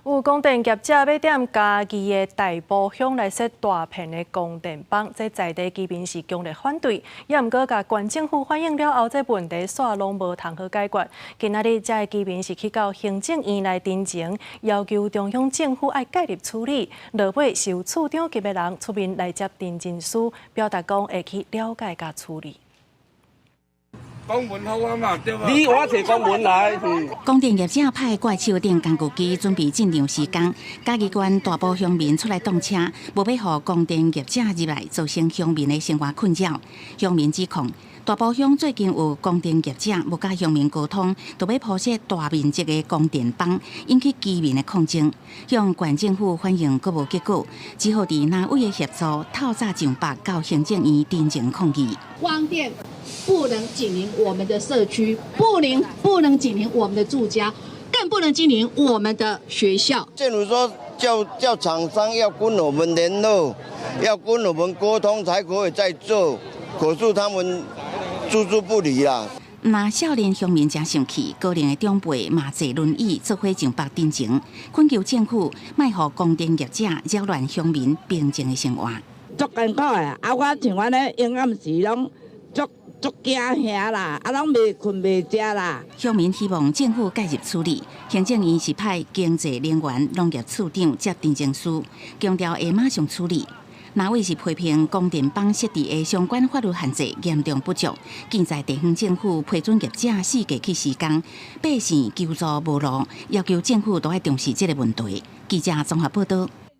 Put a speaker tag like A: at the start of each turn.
A: 有供电业者要踮家己的大埔乡来设大片的供电棒，这在地居民是强烈反对。也毋过，甲县政府反映了后，这问题煞拢无通好解决。今仔日，这居民是去到行政院来陈情，要求中央政府爱介入处理。落尾是由处长级的人出面来接陈情书，表达讲会去了解甲处理。
B: 公文好啊嘛，对吧？你我摕公文来。
C: 供电业者派怪手电工具机准备进场施工，嘉义县大埔乡民出来动车，无要互供电业者入来，造成乡民的生活困扰。乡民指控大埔乡最近有供电业者无甲乡民沟通，就要铺设大面积的供电棒，引起居民的抗争。向县政府反映阁无结果，只好伫南委的协助，透早上北到行政院陈情抗议。
D: 光电不能紧邻我们的社区，不能紧邻我们的住家，更不能紧邻我们的学校。
E: 政府说叫厂商要跟我们联络，要跟我们沟通才可以再做，可是他们置之不理啦。
C: 那少年乡民真生气，高龄的长辈嘛坐轮椅做伙上北陈情，恳求政府莫互供电业者扰乱乡民平静的生活。
F: 足艰苦的，我像阮咧阴暗时拢足惊吓啦，拢袂困袂食啦。
C: 乡民希望政府介入处理，行政院是派经济能源农业处长接陈情书，强调会马上处理。南委是批评供电棒设置的相关法律限制严重不足，建在地方政府批准业者4个去施工，百姓求助无路，要求政府都要重视这个问题。记者综合报道。